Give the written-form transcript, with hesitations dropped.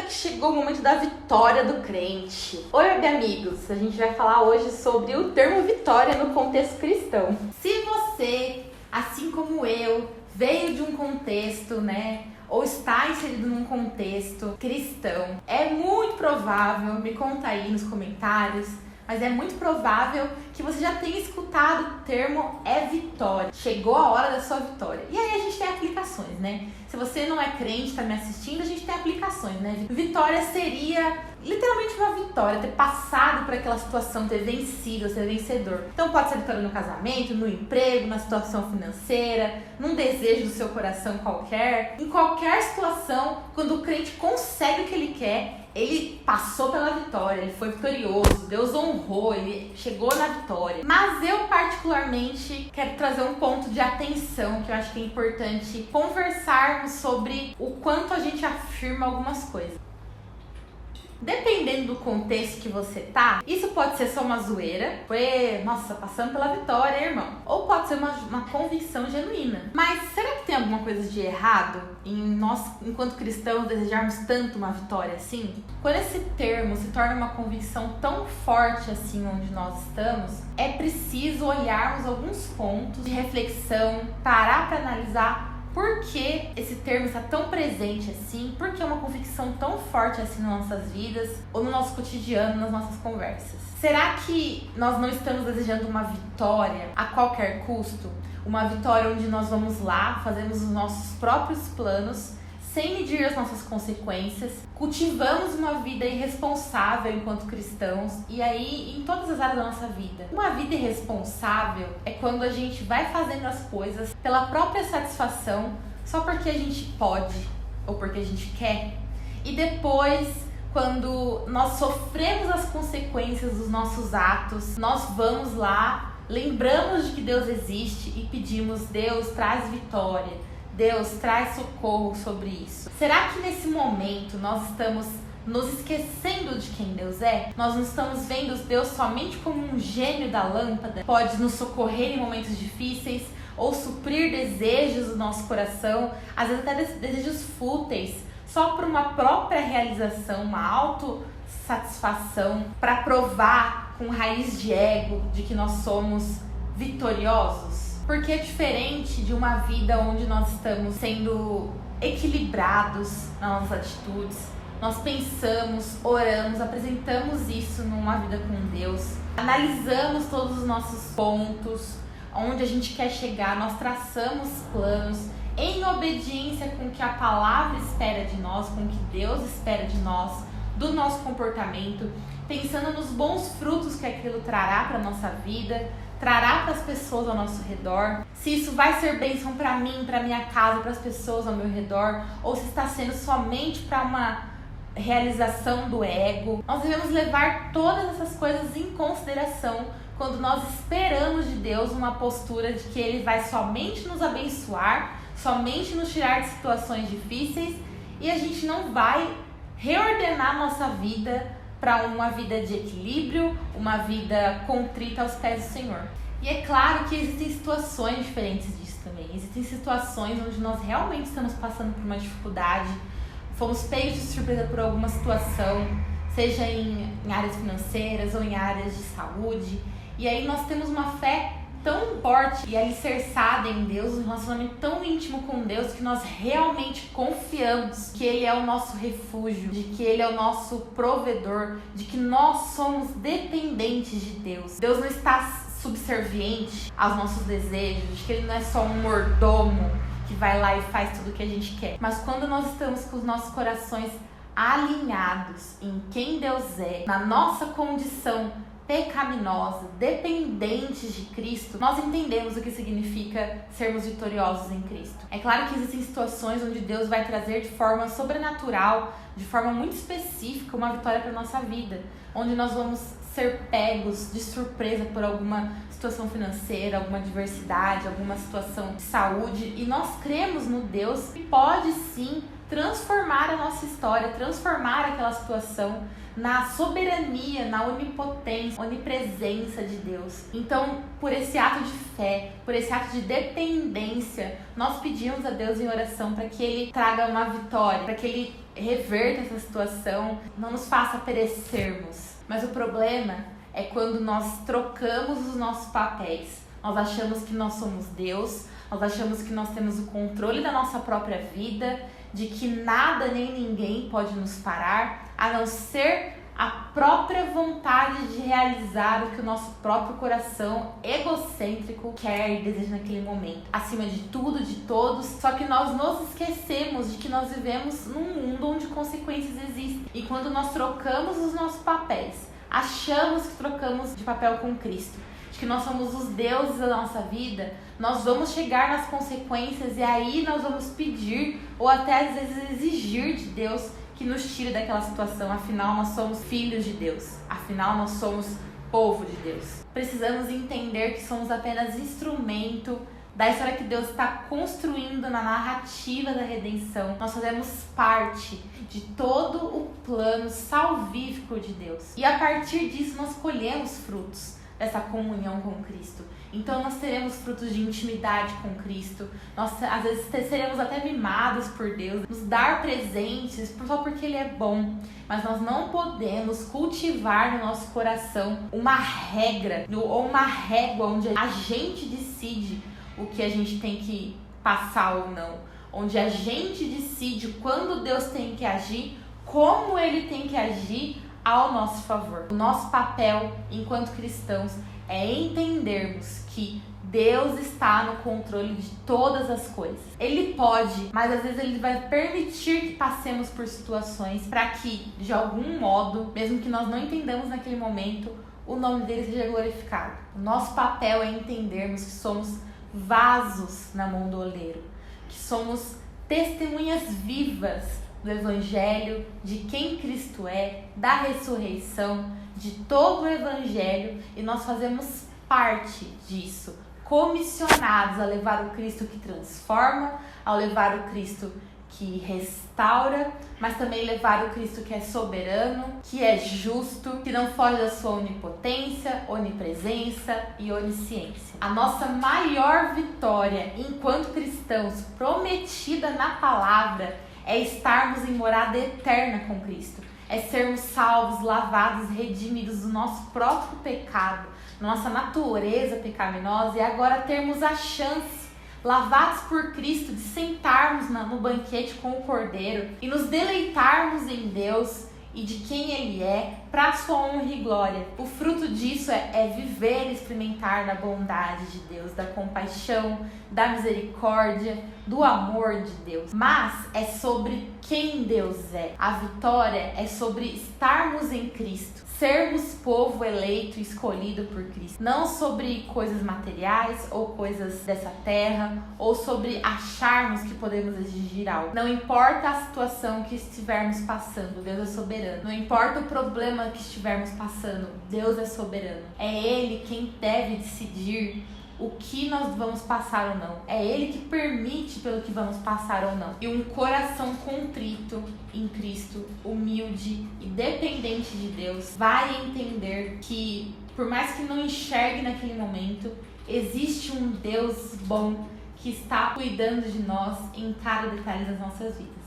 que chegou o momento da vitória do crente. Oi, meus amigos, a gente vai falar hoje sobre o termo vitória no contexto cristão. Se você, assim como eu, veio de um contexto, ou está inserido num contexto cristão, é muito provável, me conta aí nos comentários, mas é muito provável que você já tenha escutado o termo vitória. Chegou a hora da sua vitória. E aí a gente tem aplicações, Se você não é crente, está me assistindo, a gente tem aplicações, Vitória seria literalmente uma vitória, ter passado por aquela situação, ter vencido, ser vencedor. Então pode ser vitória no casamento, no emprego, na situação financeira, num desejo do seu coração qualquer. Em qualquer situação, quando o crente consegue o que ele quer, ele passou pela vitória, ele foi vitorioso, Deus honrou, ele chegou na vitória. Mas eu particularmente quero trazer um ponto de atenção que eu acho que é importante conversarmos sobre o quanto a gente afirma algumas coisas. Dependendo do contexto que você tá, isso pode ser só uma zoeira, nossa, passando pela vitória, irmão. Ou pode ser uma convicção genuína. Mas será que tem alguma coisa de errado em nós, enquanto cristãos, desejarmos tanto uma vitória assim? Quando esse termo se torna uma convicção tão forte assim onde nós estamos, é preciso olharmos alguns pontos de reflexão, parar para analisar por que esse termo está tão presente assim? Por que é uma convicção tão forte assim nas nossas vidas ou no nosso cotidiano, nas nossas conversas? Será que nós não estamos desejando uma vitória a qualquer custo? Uma vitória onde nós vamos lá, fazemos os nossos próprios planos, sem medir as nossas consequências, cultivamos uma vida irresponsável enquanto cristãos, e aí em todas as áreas da nossa vida. Uma vida irresponsável é quando a gente vai fazendo as coisas pela própria satisfação, só porque a gente pode ou porque a gente quer, e depois, quando nós sofremos as consequências dos nossos atos, nós vamos lá, lembramos de que Deus existe e pedimos: Deus, traz vitória. Deus, traz socorro sobre isso. Será que nesse momento nós estamos nos esquecendo de quem Deus é? Nós não estamos vendo Deus somente como um gênio da lâmpada, pode nos socorrer em momentos difíceis ou suprir desejos do nosso coração, às vezes até desejos fúteis, só por uma própria realização, uma autossatisfação, para provar com raiz de ego de que nós somos vitoriosos? Porque é diferente de uma vida onde nós estamos sendo equilibrados nas nossas atitudes. Nós pensamos, oramos, apresentamos isso numa vida com Deus. Analisamos todos os nossos pontos, onde a gente quer chegar. Nós traçamos planos em obediência com o que a palavra espera de nós, com o que Deus espera de nós, do nosso comportamento. Pensando nos bons frutos que aquilo trará para a nossa vida, trará para as pessoas ao nosso redor, se isso vai ser bênção para mim, para minha casa, para as pessoas ao meu redor, ou se está sendo somente para uma realização do ego. Nós devemos levar todas essas coisas em consideração quando nós esperamos de Deus uma postura de que Ele vai somente nos abençoar, somente nos tirar de situações difíceis, e a gente não vai reordenar nossa vida para uma vida de equilíbrio, uma vida contrita aos pés do Senhor. E é claro que existem situações diferentes disso também. Existem situações onde nós realmente estamos passando por uma dificuldade, fomos pegos de surpresa por alguma situação, seja em áreas financeiras ou em áreas de saúde. E aí nós temos uma fé tão forte e alicerçada em Deus, um relacionamento tão íntimo com Deus, que nós realmente confiamos que Ele é o nosso refúgio, de que Ele é o nosso provedor, de que nós somos dependentes de Deus. Deus não está subserviente aos nossos desejos, de que Ele não é só um mordomo que vai lá e faz tudo o que a gente quer. Mas quando nós estamos com os nossos corações alinhados em quem Deus é, na nossa condição pecaminosa, dependentes de Cristo, nós entendemos o que significa sermos vitoriosos em Cristo. É claro que existem situações onde Deus vai trazer de forma sobrenatural, de forma muito específica, uma vitória para a nossa vida, onde nós vamos ser pegos de surpresa por alguma situação financeira, alguma adversidade, alguma situação de saúde, e nós cremos no Deus que pode sim transformar a nossa história, transformar aquela situação na soberania, na onipotência, onipresença de Deus. Então, por esse ato de fé, por esse ato de dependência, nós pedimos a Deus em oração para que Ele traga uma vitória, para que Ele reverta essa situação, não nos faça perecermos. Mas o problema é quando nós trocamos os nossos papéis. Nós achamos que nós somos Deus, nós achamos que nós temos o controle da nossa própria vida, de que nada nem ninguém pode nos parar, a não ser a própria vontade de realizar o que o nosso próprio coração egocêntrico quer e deseja naquele momento. Acima de tudo, de todos, só que nós nos esquecemos de que nós vivemos num mundo onde consequências existem. E quando nós trocamos os nossos papéis, achamos que trocamos de papel com Cristo, de que nós somos os deuses da nossa vida, nós vamos chegar nas consequências e aí nós vamos pedir ou até às vezes exigir de Deus que nos tire daquela situação. Afinal, nós somos filhos de Deus. Afinal, nós somos povo de Deus. Precisamos entender que somos apenas instrumento da história que Deus está construindo na narrativa da redenção. Nós fazemos parte de todo o plano salvífico de Deus. E a partir disso, nós colhemos frutos dessa comunhão com Cristo. Então nós teremos frutos de intimidade com Cristo, nós às vezes seremos até mimados por Deus, nos dar presentes só porque Ele é bom, mas nós não podemos cultivar no nosso coração uma regra ou uma régua onde a gente decide o que a gente tem que passar ou não, onde a gente decide quando Deus tem que agir, como Ele tem que agir ao nosso favor. O nosso papel enquanto cristãos é entendermos que Deus está no controle de todas as coisas. Ele pode, mas às vezes Ele vai permitir que passemos por situações para que, de algum modo, mesmo que nós não entendamos naquele momento, o nome dele seja glorificado. O nosso papel é entendermos que somos vasos na mão do oleiro, que somos testemunhas vivas do Evangelho, de quem Cristo é, da ressurreição, de todo o Evangelho, e nós fazemos parte disso, comissionados a levar o Cristo que transforma, a levar o Cristo que restaura, mas também levar o Cristo que é soberano, que é justo, que não foge da sua onipotência, onipresença e onisciência. A nossa maior vitória enquanto cristãos, prometida na palavra, é estarmos em morada eterna com Cristo. É sermos salvos, lavados, redimidos do nosso próprio pecado, nossa natureza pecaminosa, e agora termos a chance, lavados por Cristo, de sentarmos no banquete com o Cordeiro e nos deleitarmos em Deus e de quem Ele é, para a sua honra e glória. O fruto disso é viver e experimentar da bondade de Deus, da compaixão, da misericórdia, do amor de Deus. Mas é sobre quem Deus é. A vitória é sobre estarmos em Cristo, sermos povo eleito e escolhido por Cristo. Não sobre coisas materiais ou coisas dessa terra, ou sobre acharmos que podemos exigir algo. Não importa a situação que estivermos passando, Deus é soberano. Não importa o problema que estivermos passando, Deus é soberano. É Ele quem deve decidir o que nós vamos passar ou não. É Ele que permite pelo que vamos passar ou não. E um coração contrito em Cristo, humilde e dependente de Deus, vai entender que, por mais que não enxergue naquele momento, existe um Deus bom que está cuidando de nós em cada detalhe das nossas vidas.